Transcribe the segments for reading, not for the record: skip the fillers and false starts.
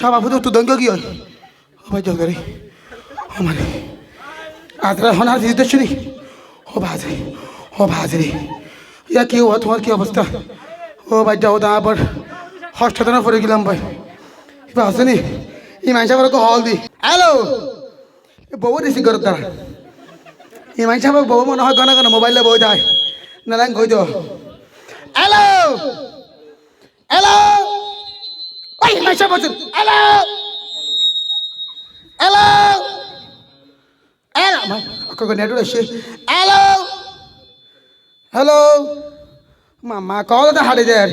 সভাপতি তো দঙ্গ কি হয় ও ভাই জলদারি ও মানে আজরা হনার দিতে শুনি ও বাজরে ইয়া কি হওয়া তোমার কি অবস্থা ও ভাই যাও দা আবার হসপিটালে পড়ে গেলাম ভাই এবার আসেনি এই মানুষ আবার হল দি হ্যালো বউ রিসিভ করো তারা এই মানুষ আবার বউ মনে হয় গানা গানা মোবাইলে বই যায় নালাং কই দিও হ্যালো হ্যালো ওই মানুষ বলছেন হ্যালো হ্যালো হ্যালো কখন নেটওয়ার্ক এসে হ্যালো হ্যালো মা কল তো হারিয়ে যায়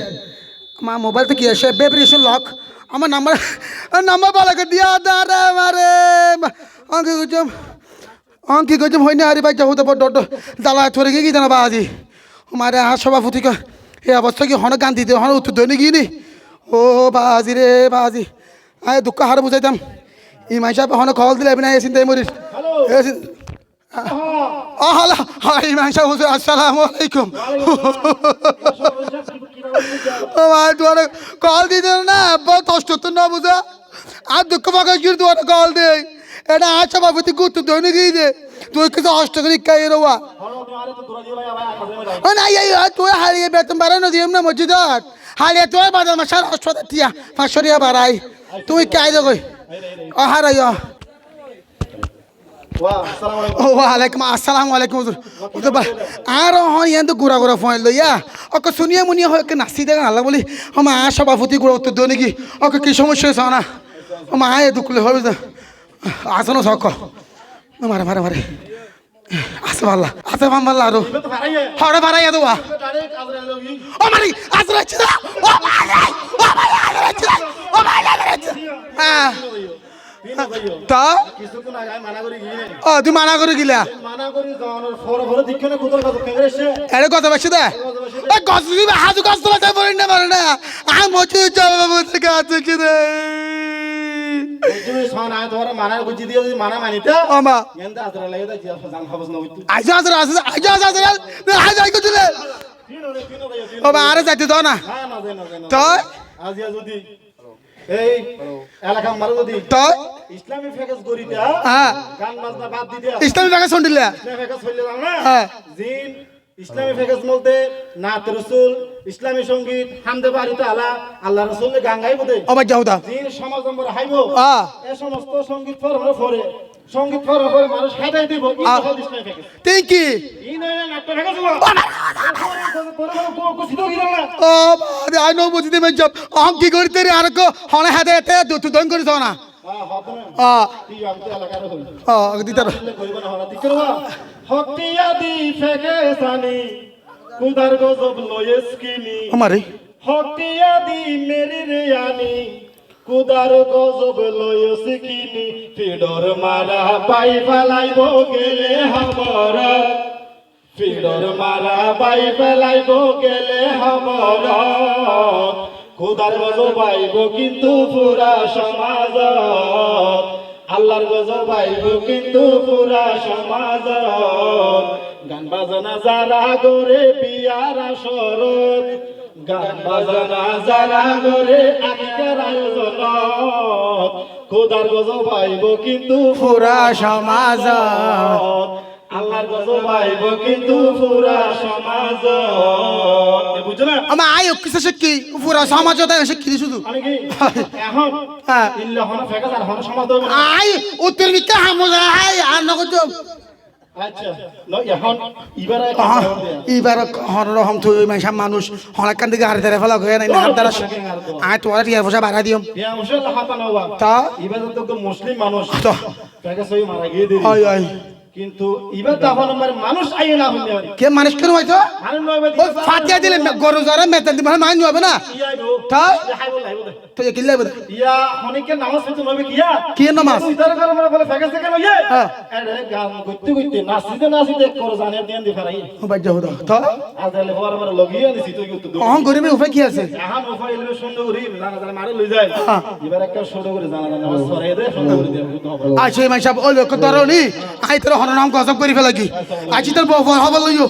মা মোবাইল তো কি আসে বেব্রেশন লক আমার নাম্বার বলা করে দিয়া দাঁড়া মারে অঙ্কি গজম হয়নি আরে ভাই যাবো তো ডট দালা থরে গিয়ে জানা বাজি মারে আর সভাপতি এই অবস্থা কি হন গান দিতে হন উত্তর দৈনিক গিয়ে নি ও বাজি রে বাজি আয় দুঃখ হারে বুঝাইতাম এই মাই সাহেব হন কল দিলে না এসিন তাই মরিস হ্যালো ইমাম সাহেব হুজুর আসসালামু আলাইকুম ও ভাই তোমার কল দিতে না বহুত কষ্ট তো না বুঝা আর দুঃখ পাকা কি তোমার কল দে এটা আজ সভাপতি গুরুত্ব দৈনিক গিয়ে দে তুই কিছু কষ্ট করে কাই রোয়া ও না তুই হারিয়ে বেতন বাড়ানো দিম না মসজিদত হারিয়ে তুই বাজার মাসার হাসপাতাল টিয়া 500 টাকা বাড়াই তুই কাই দে কই ও হারাই ওয়ালাইকুম আসসালামু আলাইকুম হুজুর আর হন ইয়ান তো গুড়া গুড়া ফোন লইয়া ওকে শুনিয়া মুনিয়া হয় নাচি দেখা নালা বলি ও মা সভাপতি গুড়া উত্তর দিও নাকি ওকে কি সমস্যা হয়েছে না ও মা এ দুঃখলে হবে আসনো সক মারে মারে মারে আসে ভাল্লা আসে ভাল্লা আরো হরে ভাড়াইয়া দেওয়া ও মারি আসলে হ্যাঁ তা তুই মানা করে গিলা এরে কথা বেশি দে গছ হাজু গাছ তোলা যাই বলেন না পারে না মচি বাবু থেকে আছে কি রে আরে যাইতে দাও না তো এই এলাকা মারো যদি তো ইসলামী ফেকাস গরিতা গান বাজনা বাদ দিতে ইসলামী ফেকাস শুনদিলা ইসলামী ফেকাস হইলে না জিন ইসলামী ফেকাস বলতে নাত রাসূল ইসলামী সঙ্গীত হামদে বাড়ি তাআলা আল্লাহ রাসূলের গান গাইবো দে ও ভাই যাও দা জিন সমাজ নম্বর হাইবো এই সমস্ত সঙ্গীত পরে সঙ্গীত পরে মানুষ হাদাই দিব ইসলামী ফেকাস তুই কি ই নয় নাত ফেকাস ও আই নো বুঝিতে মে জব অং কি করতে রে আর কো হনে হাতে এতে তুই দন করিস না দিতার হতিয়াদি ফেকেসানি কুদার গজব লয়েসকিনি আমারে হতিয়াদি মেরি রেয়ানি কুদার গজব লয়েসকিনি ফিডর মারা পাই ফলাইব গেলে হাবর ফিডর মারা পাই ফলাইব গেলে হাবর খুদার গজব পাইব কিন্তু পুরা সমাজ আল্লাহর গজব পাইব কিন্তু পুরা সমাজ গান বাজনা যারা করে বিয়ার আসর গান বাজনা যারা করে আকিকার আয়োজন খুদার গজব পাইব কিন্তু পুরা সমাজ আল্লাহর গজব পাইব কিন্তু পুরা সমাজ বুঝছো না আমার আয় কিছু শিক্ষি পুরা সমাজ শিক্ষি শুধু এখন ইল্লা হন ফেকাস আর হন সমাজ আয় উত্তর নিকা হামজা আয় আর নগদ আচ্ছা এখন এবার হর রকম তুই মাইসা মানুষ হলাকান দিকে হারে ধরে ফেলা হয়ে নাই না দ্বারা আয় তোমার টিয়ার পয়সা বাড়া দিও তা এবার তো মুসলিম মানুষ তো ফেকাস হই মারা গিয়ে দিই আয় কিন্তু এবার তখন আমার মানুষ আইয়ে না হইলে কে মানুষ কেন হইতো ফাটিয়া দিলে গরু জরা মেতেন দি মানে মাইন হবে না তাই তো এ কিল্লা বলে ইয়া হনিকে নামাজ পড়তে নবে কিয়া কি নামাজ উদার করে মানে বলে ফেকাস থেকে লইয়ে আরে গান করতে করতে নাচিতে কর জানে দেন দি ফেরাই ও বাই যাও তো তো আজলে বড় বড় লগিয়ে নিছি তুই তো অহং গরিবে উপায় কি আছে এখন উপায় হইলো সুন্দর করে জানা জানা মারে লই যায় এবার একটা সুন্দর করে জানা জানা নামাজ পড়ে দে সুন্দর করে দে আচ্ছা মাই সাহেব ও লোক তরনি আই তোর হর নাম গজব করি ফেলা কি আজি তোর বউ হবল লইও